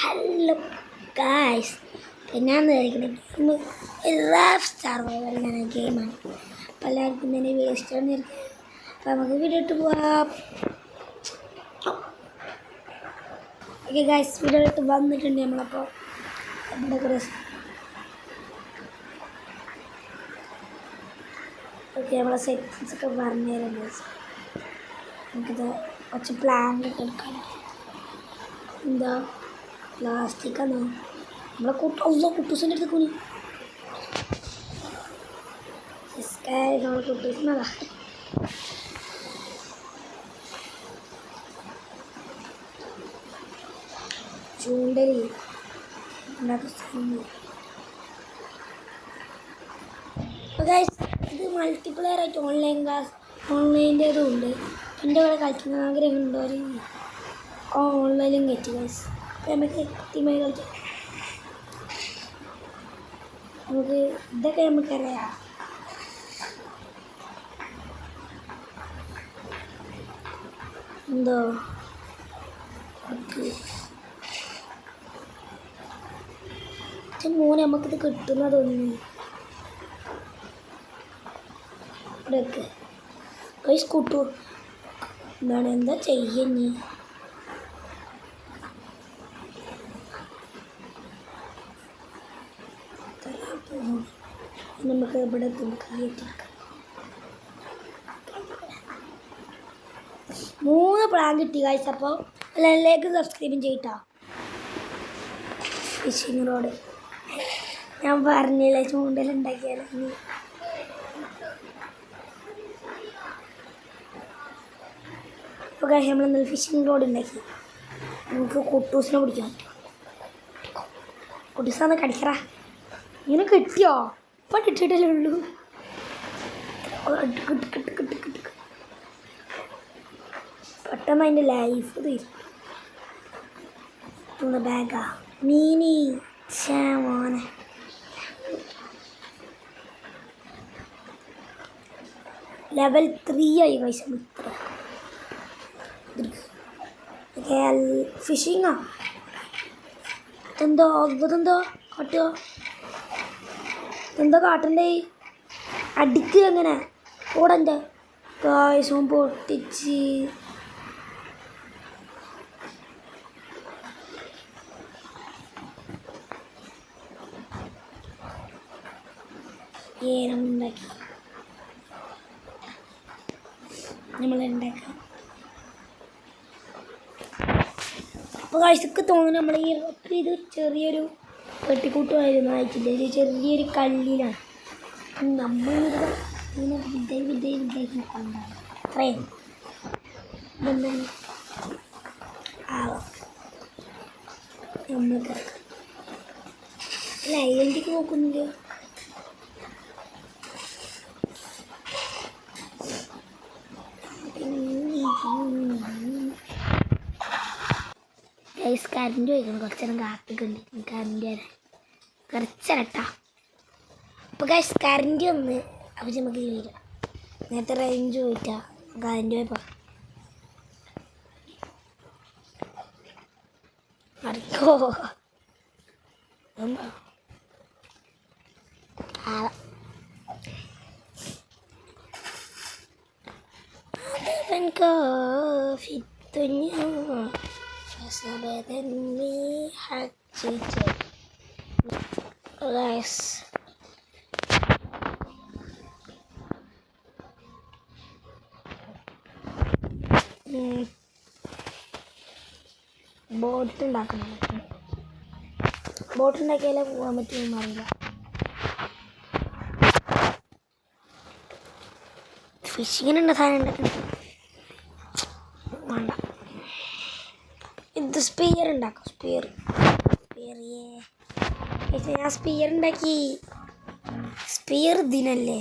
Hello guys, ഞാൻ game Raf survival എന്ന ഗെയിമാണ്. അപ്പോൾ എല്ലാവർക്കും തന്നെ വേസ്റ്റ് വന്നിരിക്കും. അപ്പോൾ നമുക്ക് വീഡിയോ ഇട്ട് പോവാം. ഓക്കെ ഗായ്സ്, വീഡിയോ ഇട്ട് വന്നിട്ടുണ്ട് നമ്മളപ്പോൾ. ഇവിടെ കുറേ ഓക്കെ നമ്മളെ സെറ്റിങ്സ് ഒക്കെ പറഞ്ഞു തരാം. നമുക്കിത് കുറച്ച് പ്ലാൻ ഒക്കെ എടുക്കാം. എന്താ പ്ലാസ്റ്റിക്കാണ് നമ്മളെ കുട്ടൂസിൻ്റെ അടുത്ത് കുനി നമ്മളെ കുട്ടൂസിനതാ. ചൂണ്ടലി ഇത് മൾട്ടിപ്ലെയർ ആയിട്ട് ഓൺലൈൻ്റെ ഇതും ഉണ്ട്. എൻ്റെ കൂടെ കളിക്കുന്ന ആഗ്രഹമുണ്ടോ ഒരു ഓൺലൈനിലും കയറ്റി ഗൈസ്. അപ്പോൾ നമുക്ക് ടീമായി കളിക്കാം. നമുക്ക് ഇതൊക്കെ നമുക്കറിയാം. എന്തോ മോനെ നമുക്കിത് കിട്ടുന്നതൊന്നും ഇവിടെയൊക്കെ ഗൈസ് കൂട്ടു എന്താണ് എന്താ ചെയ്യുന്നേ? നമുക്ക് ഇവിടെ കയറ്റിയെടുക്കാം. 3 പ്ലാൻ കിട്ടി ഗൈസ്. അപ്പോൾ എല്ലാവരിലേക്ക് സബ്സ്ക്രൈബും ചെയ്യട്ടോ. ഫിഷിംഗ് റോഡ് ഞാൻ പറഞ്ഞില്ലേ ചൂണ്ടലുണ്ടാക്കിയാലും. അപ്പോൾ ഗൈസ് നമ്മൾ ഇന്നലെ ഫിഷിംഗ് റോഡ് ഉണ്ടാക്കി. നമുക്ക് കുട്ടൂസിനെ പിടിക്കാൻ പറ്റും. കുട്ടൂസാന്ന് കടിക്കറ ഇങ്ങനെ കിട്ടിയോ? ഇപ്പം കിട്ടിയിട്ടല്ലേ ഉള്ളൂ. പെട്ടെന്ന് അതിൻ്റെ ലൈഫ് തീരും. ബാഗാ മീനി മോനെ. ലെവൽ 3 ആയി പൈസ. ഫിഷിങ്ങാ എന്തോ അതെന്തോ കാട്ടുക. എന്താ കാട്ടണ്ടേ? അടിക്കുക എങ്ങനെ ഓടൻ്റെ കായസും പൊട്ടിച്ച്. ഏനുണ്ടാക്കി നമ്മളുണ്ടാക്കാം. അപ്പോൾ കാഴ്ചക്ക് തോന്നുന്നു നമ്മൾ ഈ ഇത് ചെറിയൊരു വെട്ടിക്കൂട്ടുമായിരുന്നു അയച്ചില്ല. ഒരു ചെറിയൊരു കല്ലിലാണ് നമ്മളിത് ഇങ്ങനെ വിദ്യ കൊണ്ടാണ് അത്രയും എന്താണ് നമ്മൾ അല്ല ഐഡൻറ്റിക്ക് നോക്കുന്നില്ല. ഗൈസ് കറണ്ട് വയ്ക്കണം. കുറച്ച് നേരം കാത്തിക്കുണ്ട് കറണ്ട് വരാൻ കുറച്ചരട്ടാ. അപ്പോൾ ഗൈസ് കറണ്ട് വന്ന് അപ്പോൾ നമുക്ക് വരാം. നേരത്തെ റേഞ്ച് പോയിട്ടാ കറണ്ട് പോയപ്പോൾ അറിക്കോ എന്താ في الدنيا فسبتني حجتي guys. ബോട്ട് ഉണ്ടാക്കിയാലേ പോകാൻ പറ്റുമെന്ന് അറിയില്ല. ഫിഷിങ്ങിനുള്ള സാധനം ഉണ്ടാക്കണം. വേണ്ട, ഇത് സ്പിയർ ഉണ്ടാക്കാം. സ്പിയർ ഞാൻ സ്പിയർ ഉണ്ടാക്കി. സ്പിയർ ഇതിനല്ലേ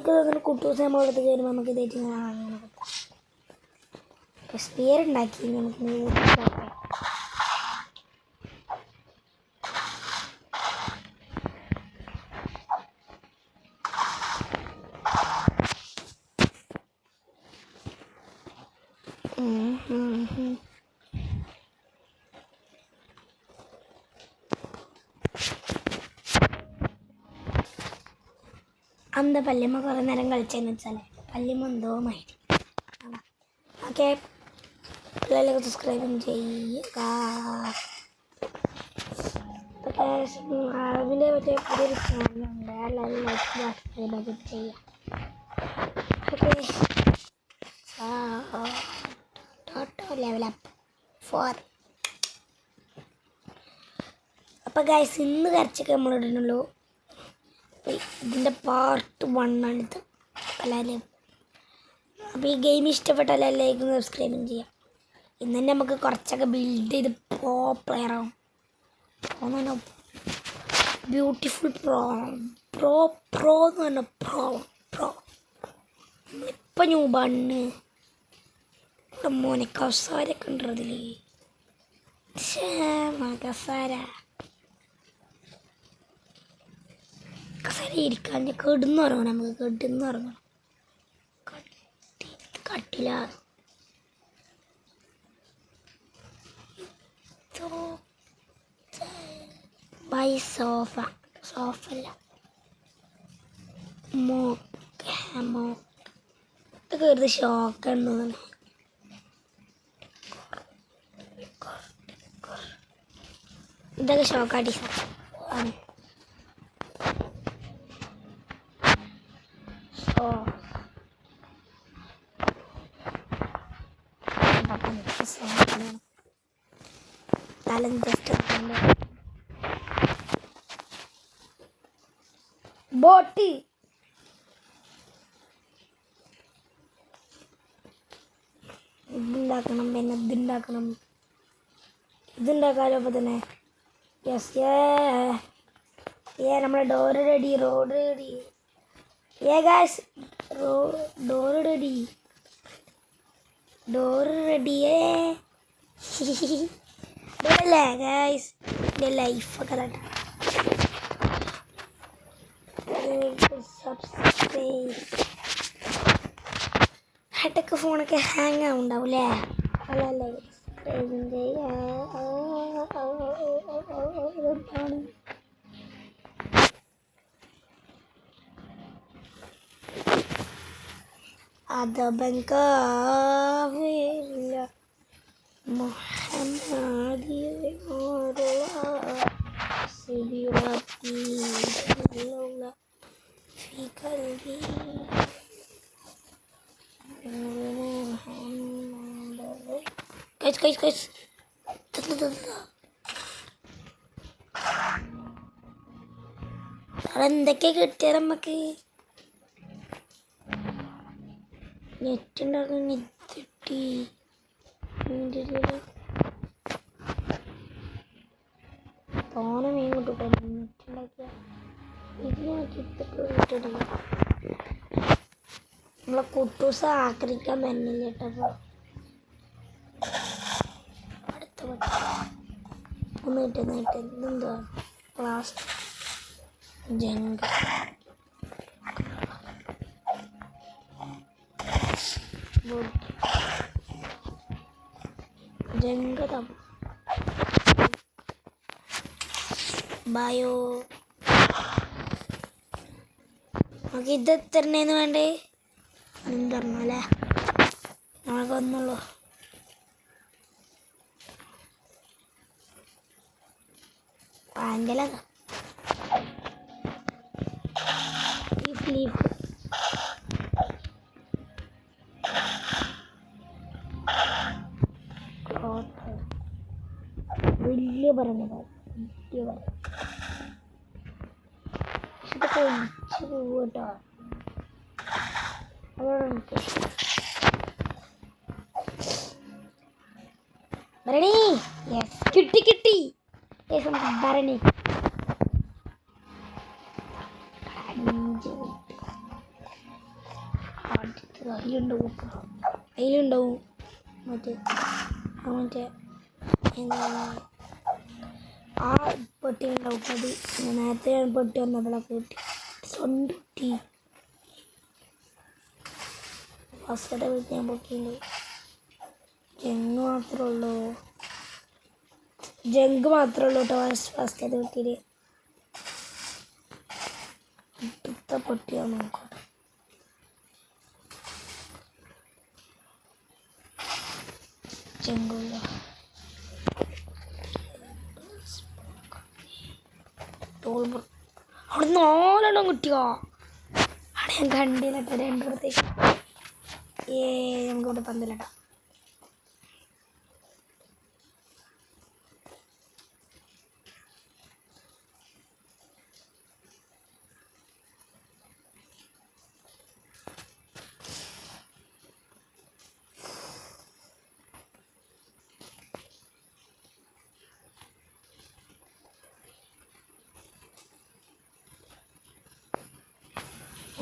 എനിക്ക് തോന്നുന്നു കുട്ടൂസ് നമ്മളടുത്ത് കയറുമ്പോൾ നമുക്ക് ഇതായിട്ട് അങ്ങനെ കുത്താം. സ്പിയർ ഉണ്ടാക്കി നമുക്ക് അന്ത പല്യമ്മ കുറേ നേരം കളിച്ചതെന്ന് വെച്ചാൽ പല്യമ്മ എന്തോ മൈരി. ഓക്കെ, പിള്ളേരൊക്കെ സബ്സ്ക്രൈബും ചെയ്യുക. അതിൻ്റെ മറ്റേ പുതിയൊരു ചാനലുണ്ട്, എല്ലാവരും സബ്സ്ക്രൈബൊക്കെ ചെയ്യുക. Okay, level up 4. അപ്പോൾ ഗൈസ് ഇന്ന് കരച്ചൊക്കെ നമ്മൾ ഇടുന്നുള്ളൂ. ഇതിൻ്റെ പാർട്ട് 1 ആണിത്. എല്ലാവരും അപ്പോൾ ഈ ഗെയിം ഇഷ്ടപ്പെട്ടാൽ എല്ലാവർക്കും സബ്സ്ക്രൈബും ചെയ്യാം. ഇന്ന് തന്നെ നമുക്ക് കുറച്ചൊക്കെ ബിൽഡ് ചെയ്ത് പ്ലെയർ ആവും. എന്ന് ബ്യൂട്ടിഫുൾ പ്രോ എന്ന് പറഞ്ഞാൽ പ്രോ നമ്മളിപ്പോൾ ന്യൂബാണ്. ഇവിടെ മോനെ കസാരൊക്കെ ഉണ്ട് അതിൽ. കസാര ഇരിക്കാൻ കെടുന്ന് ഇറങ്ങണം. നമുക്ക് കെടുന്ന് ഇറങ്ങണം. കട്ടില ബൈ സോഫല്ല ഇതൊക്കെ വെറുതെ ഷോക്കുണ്ടോ? ഇതൊക്കെ ഷോക്കാട്ടി ആണ്. ബോട്ട് ഇതുണ്ടാക്കണം, പിന്നെ ഇതുണ്ടാക്കാലോ. അപ്പോൾ തന്നെ യെസ് നമ്മളെ door ready, road ready. Guys door റെഡിയേ അല്ലേ ഗായ്സ്? എൻ്റെ ലൈഫൊക്കെ തട്ടാം. ഹട്ടൊക്കെ ഫോണൊക്കെ ഹാങ് ആവുണ്ടാവൂലേ? ഇതെന്താണ്? അതബങ്കാവില്ല guys. അതെന്തൊക്കെ കിട്ടിയത് നമുക്ക്? നെറ്റ് ഉണ്ടാക്കാൻ കിട്ടി. തോനെ മീൻ കിട്ടും നെറ്റ് ഉണ്ടാക്കിയ. ഇതിന് നമ്മളെ കുട്ടൂസ് ആക്രമിക്കാൻ പറ്റുന്നില്ല കേട്ടോ. അടുത്ത ഒന്ന് കിട്ടുന്ന ഇതെന്താ പ്ലാസ്റ്റിക് ജംഗ ജംഗതം ബയോ. നമുക്ക് ഇത് എത്രണ്ണേന്ന് വേണ്ടേ? എന്തുറന്നല്ലേ നമ്മൾക്ക് വന്നുള്ളൂ. പാൻഡല ലീഫ് വലിയ പറഞ്ഞത് ഇതൊക്കെ ഒഴിച്ച് പോവട്ടോ. ഭരണി കിട്ടി ഭരണി 5 മിനിറ്റ്. അതിലുണ്ടാവും അതിലുണ്ടാവും മറ്റേ മറ്റേ എന്താണ് ആ പെട്ടി ഉണ്ടാവും. അത് നേരത്തെ ഞാൻ പെട്ടി വന്നപ്പോഴൊക്കെ കിട്ടി സ്വന്തം കുട്ടി. ഫസ്റ്റത്തെ വീട്ടിൽ ഞാൻ പൊട്ടിയുണ്ട്. ജങ്ക് മാത്രമേ ഉള്ളൂ കേട്ടോ ഫസ്റ്റത്തെ വീട്ടിൽ. ഇപ്പോഴത്തെ പൊട്ടിയാ നോക്കാം. ജങ്കുള്ള അവിടെ 4 കിട്ടിയോ? അവിടെ ഞാൻ കണ്ടില്ലട്ടോ 2 നമുക്കിവിടെ തന്നില്ലട്ടോ.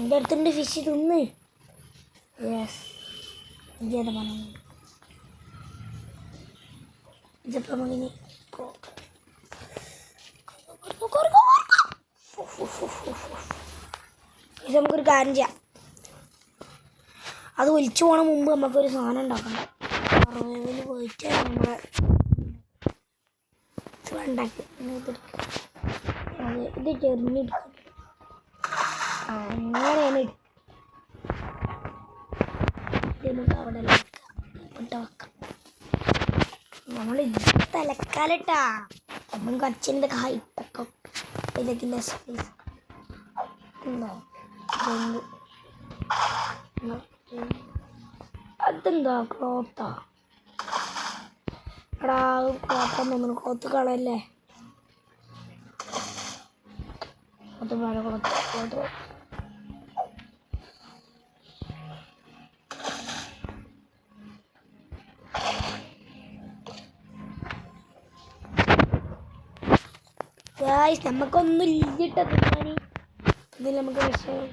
എൻ്റെ അടുത്തുണ്ട് ഫിഷ് തിന്ന്. യെസ് ഇതേതാ പറഞ്ഞു ഇതിപ്പോൾ മകന് ഇത് നമുക്കൊരു കാര്യം ചെയ്യാം. അത് ഒലിച്ചു പോണ മുമ്പ് നമുക്കൊരു സാധനം ഉണ്ടാക്കണം. അറിവിൽ പോയിട്ട് നമ്മളെ ഉണ്ടാക്കി ഇത് ചെറിഞ്ഞെടുക്കണം. അങ്ങനെയാണ് നമുക്ക് അവിടെ ഇട്ട് വെക്കാം. നമ്മൾ ഇത് തലക്കാലിട്ടാ നമ്മൾ കച്ചിൻ്റെ ഹൈറ്റൊക്കെ ഇതൊക്കെ സ്പേസ് അതെന്താ ക്ലോത്താ? എടാ ക്ലോത്താന്ന് തോന്നുന്നു. ക്ലോത്ത് കളയല്ലേ? അത് വേറെ ക്ലോത്ത് നമുക്കൊന്നും ഇല്ലിട്ട തിന്നാൻ. ഇതിൽ നമുക്ക് വിഷയം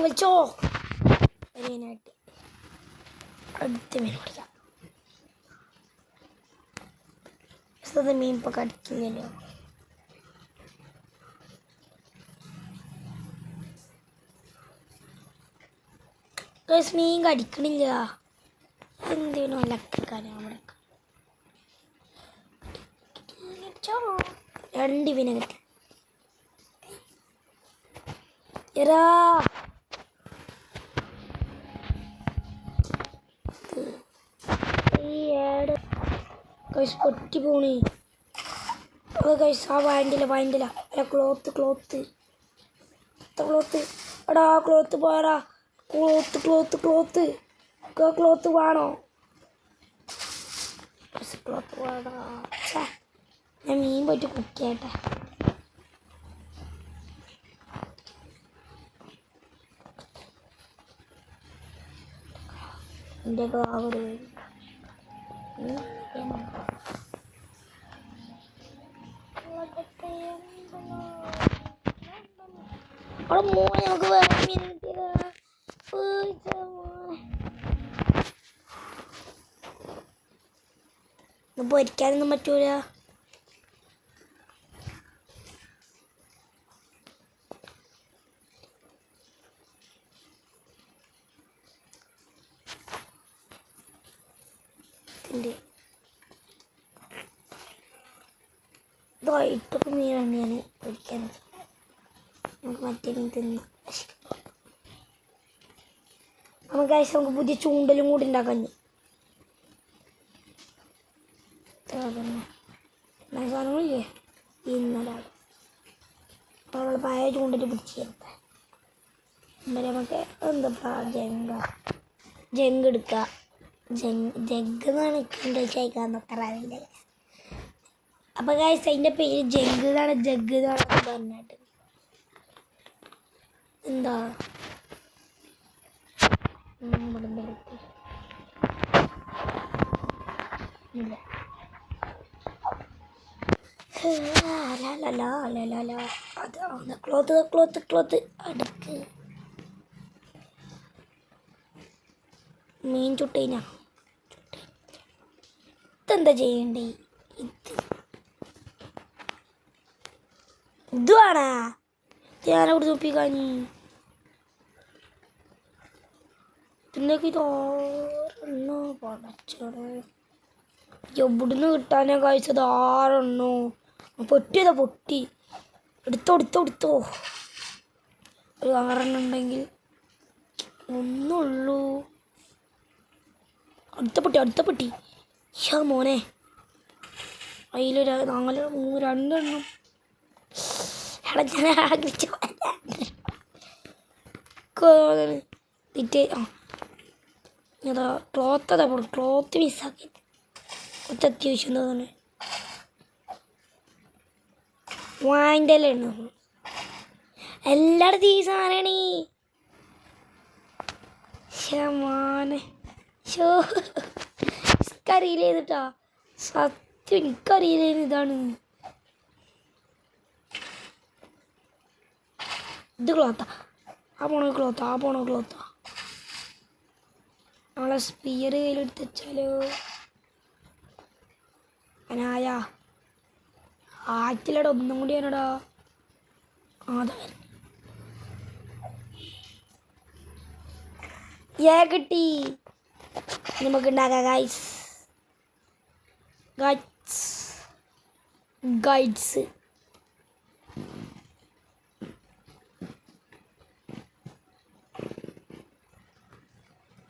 വലിച്ചോ വരാനായിട്ട് അടുത്ത മീൻ കൊടുക്കാം. മീൻ ഇപ്പോൾ കടിക്കുന്നില്ല. മീൻ കടിക്കണില്ല. എന്തിനോ ലക്കാണ് അവിടെ. 2 മീനെ കിട്ടി. എറാ പൊട്ടി പോണി. അത് കൈസ് ആ വായണ്ടില്ല അല്ല ക്ലോത്ത് എടാ ക്ലോത്ത് പോരാ. ക്ലോത്ത് വേണോ? ക്ലോത്ത് വേടാ. ഞാൻ മീൻ പോയിട്ട് കുക്ക് ചെയ്യട്ടെ. എൻ്റെ കാവല് അവിടെ മോനെ നമുക്ക് വേറെ മീൻ കിട്ടിയതാ. പൊരിക്കാനൊന്നും പറ്റൂല. ഇതൊക്കെ മീൻ തന്നെയാണ് പൊരിക്കാൻ. നമുക്ക് മറ്റേ മീൻ തിന്ന് നമുക്ക് പുതിയ ചൂണ്ടലും കൂടി ഉണ്ടാക്കാൻ. സാധനങ്ങളില്ലേ ഇന്നലെ നമ്മൾ പഴയ ചൂണ്ടൽ പിടിച്ച് ചേർത്താൽ നമുക്ക് എന്താ ജങ്ക് എടുക്കുക. ജഗ് എന്നാണ് എൻ്റെ ചയക്കാന്നൊക്കെ അറിയില്ല. അപ്പോൾ ഗൈസ് അതിൻ്റെ പേര് ജഗ് എന്നാണ് പറഞ്ഞിട്ട്. എന്താ ഇല്ല അത് ക്ലോത്ത് അടുക്ക് മീൻ ചുട്ടേനാ. ഇതെന്താ ചെയ്യണ്ടേ? ഇതുവാണാ ഞാനവിടെ നോപ്പിക്കാഞ്ഞി. പിന്നേക്ക് ഇതാറെണ്ണോ പടച്ചോടെ എവിടുന്ന് കിട്ടാനോ കഴിച്ചത് 6 എണ്ണോ. പൊട്ടി എടുത്തോ ഒരു 6 എണ്ണം ഉണ്ടെങ്കിൽ ഒന്നുള്ളൂ. അടുത്ത പൊട്ടി മോനെ അതിൽ 4 3 2 എണ്ണം. എടാ ഞാൻ ആഗ്രഹിച്ചു അതാ ക്ലോത്ത് മിസ്സാക്കി. അത്യാവശ്യം തോന്നുന്നു വാങ്ങിൻ്റെ എല്ലാം എല്ലായിടത്തും ഈ സാധനമാണ്. മോനെ എനിക്കറിയില്ലേന്നിട്ടാ, സത്യം എനിക്കറിയില്ലേന്ന് ഇതാണ്. ഇത് ക്ലോത്താ, ആ പോണ ക്ലോത്താ. നമ്മളെ സ്പിയർ കയ്യിലെടുത്ത് വെച്ചാലോ. അനായ ആറ്റിലടാ ഒന്നും കൂടി ഞാനടാ. അതാ കിട്ടി. നമുക്ക് ഉണ്ടാക്കാം ഗൈഡ്സ്.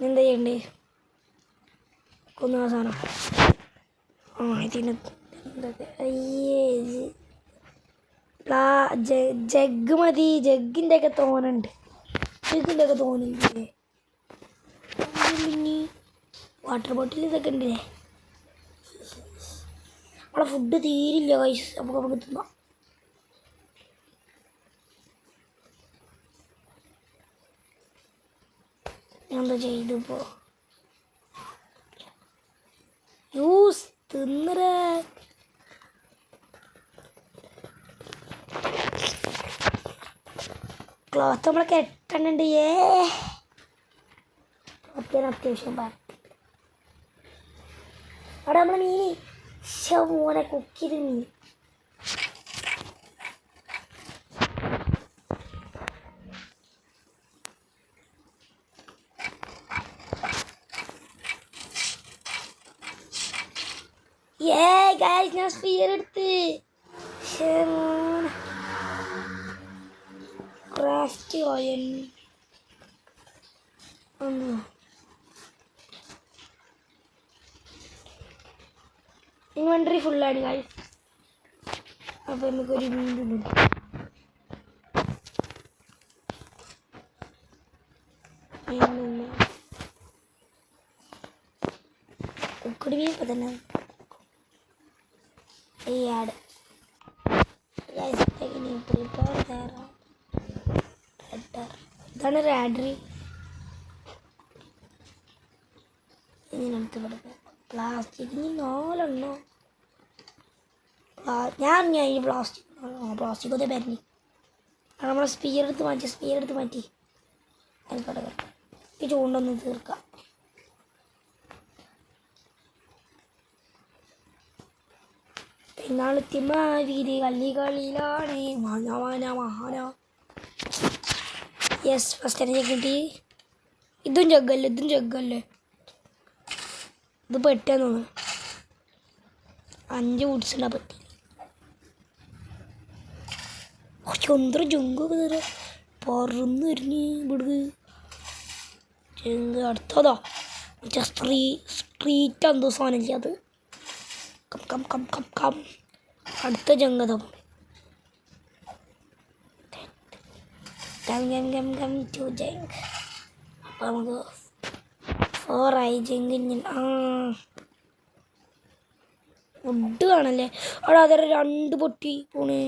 എന്താ ചെയ്യണ്ടേ? കൊന്ന സാധനം ഇതിന് ജഗ് മതി. ജഗ്ഗിൻ്റെ ഒക്കെ തോന്നുന്നുണ്ട്. പിന്നെ വാട്ടർ ബോട്ടിൽ ഇതൊക്കെ ഉണ്ട്. നമ്മളെ ഫുഡ് തീരില്ല ഗൈസ്. നമുക്ക് തിന്നാം. എന്താ ചെയ്തപ്പോ യൂസ് തിന്നറ. ക്ലോത്ത് നമ്മളെ കെട്ടണുണ്ട്. അത്യാവശ്യം അവിടെ നമ്മളെ മീന് മോനെ കുക്കിയത് മീൻ. ഗൈസ് ഞാൻ സ്പിയർ എടുത്ത് ക്രാഫ്റ്റ് ഓയിൽ ഇൻവെന്ററി ഫുള്ളാണ് ഗൈസ്. അപ്പോൾ നമുക്കൊരു വീണ്ടും കുക്കടി മീൻ ഇപ്പം തന്നെ ആഡ് ഇതാണ് റാഡറി. ഇതിനടുത്ത് കൊടുക്കുക പ്ലാസ്റ്റിക്കിന് 4 എണ്ണോ. ഞാൻ ഈ പ്ലാസ്റ്റിക് ഒതേ പരഞ്ഞി. നമ്മളെ സ്പിയർ എടുത്ത് മാറ്റി അതിൽക്കോട്ടെ ഈ ചൂണ്ടൊന്ന് തീർക്കാം. പെണ്ണാളുത്തിമാരി കളിയിലാണ് മഹാന. യെസ് ഫസ്റ്റ് തന്നെ കിട്ടി. ഇതും ജഗ്ഗല്ലേ. ഇത് പെട്ടെന്ന് തോന്നുന്നു 5 വുഡ്സ് ഉണ്ടാ പറ്റി. ഒന്നര ജങ്കൊക്കെ തരാം പറന്ന് വരുന്നേ ഇവിടുന്ന്. ജങ്ക് അടുത്തതാ സ്ട്രീറ്റ് എന്തോ സാധനമില്ല അത്. കം അടുത്ത ജങ്കത ടു ജങ്ക്. അപ്പം നമുക്ക് 4 ആയി ജങ്കിന്. ഫുഡ് കാണല്ലേ അവിടെ അതര 2 പൊട്ടി പോണേ.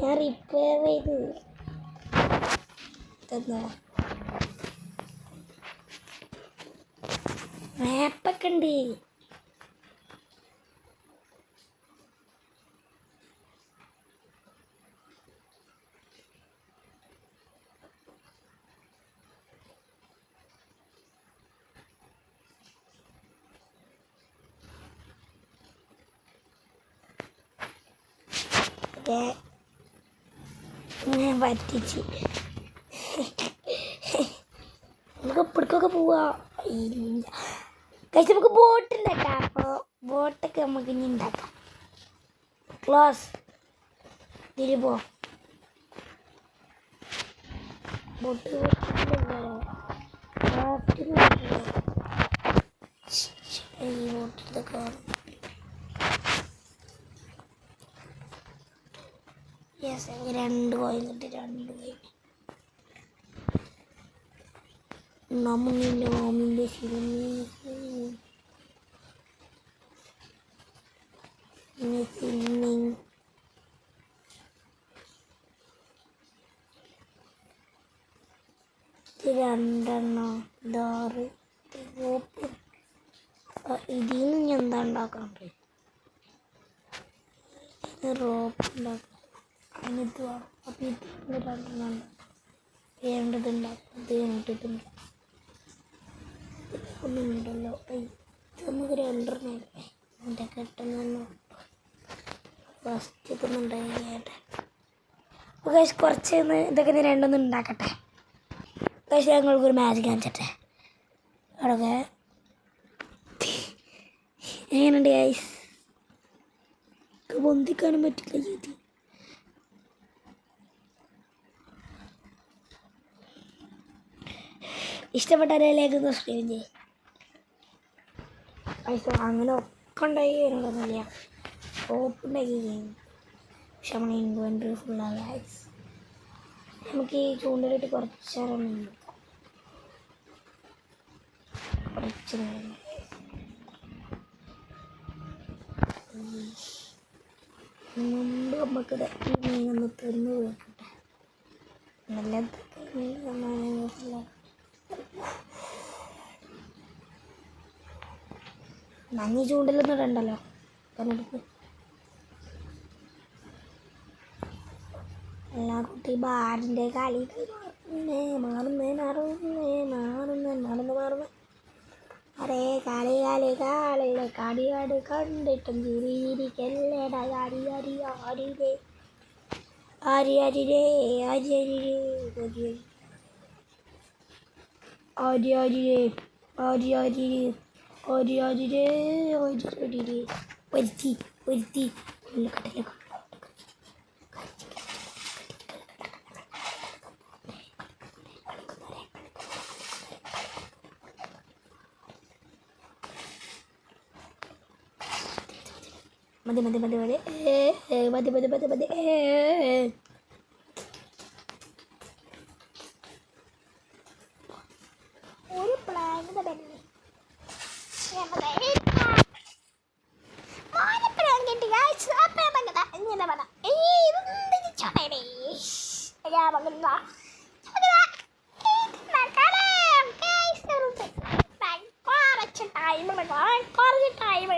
ഞാൻ റിപ്പയർ ചെയ്ത് മാപ്പൊക്കെ ഉണ്ട്. ഞാൻ പറ്റിച്ച് നമുക്ക് ഇപ്പഴക്കൊക്കെ പോവാ. കഴിച്ച് നമുക്ക് ബോട്ട് ഉണ്ടാക്കാം. അപ്പോൾ ബോട്ടൊക്കെ നമുക്ക് ഇനി ഉണ്ടാക്കാം. ക്ലാസ് തിരുപോ ബോട്ട് ബോട്ടിലൊക്കെ യെസ് 2 കോയിൻ കിട്ടി. 2 കോയിൻ നമ്മിൻ്റെ സ്വിമ്മിങ് രണ്ടെണ്ണം 6 റോപ്പ്. ഇതിൽ നിന്ന് ഞാൻ എന്താ ഉണ്ടാക്കാണ്ട് റോപ്പ് ഉണ്ടാക്കാം. അതിനിത് വേണം. അപ്പം ഇത് 2 വേണ്ടതുണ്ടാക്കും. ഇത് കഴിഞ്ഞിട്ടുണ്ട് ഒന്നുണ്ടല്ലോ. നമുക്ക് 2 എൻ്റെ കെട്ടുന്ന ഫസ്റ്റ് ഇതൊന്നും ഉണ്ടായിട്ട് കുറച്ച് ഇതൊക്കെ 2 ഉണ്ടാക്കട്ടെ. പക്ഷേ ഞങ്ങൾക്കൊരു മാജിക് കാണിച്ചിട്ടെ അവിടെയൊക്കെ എങ്ങനെയുണ്ട് ഗൈസ്? പൊന്തിക്കാനും പറ്റില്ല. ഇത് ഇഷ്ടപ്പെട്ടവരിലേക്ക് സബ്സ്ക്രൈബ് ചെയ്യും. അങ്ങനെ ഒക്കെ ഉണ്ടായി വരുന്നതൊന്നുമില്ല. സോപ്പ് ഉണ്ടാക്കി പക്ഷെ നമ്മൾ ഇൻവെൻറ്ററി ഫുള്ളാണ് ഗൈസ്. നമുക്ക് ഈ ചൂണ്ടലിട്ട് കുറച്ച് നേരം നോക്കാം. കുറച്ച് നേരം മുമ്പ് നമുക്കിത് ഈ മീനൊന്ന് തിന്ന് നോക്കട്ടെ. നല്ലതൊക്കെ നന്ദി ചൂണ്ടലൊന്നും ഇടണ്ടല്ലോ. കണ്ണെടുക്ക് എല്ലാ കുട്ടി ബാറിൻ്റെ കളി മാറുന്നേ അറേ കളി കാടിയാട് കണ്ടിട്ടും ചിരിക്കല്ലേടാ ഒരുത്തി കടലൊക്കെ മതി ഒരു പ്ലാൻ ടൈം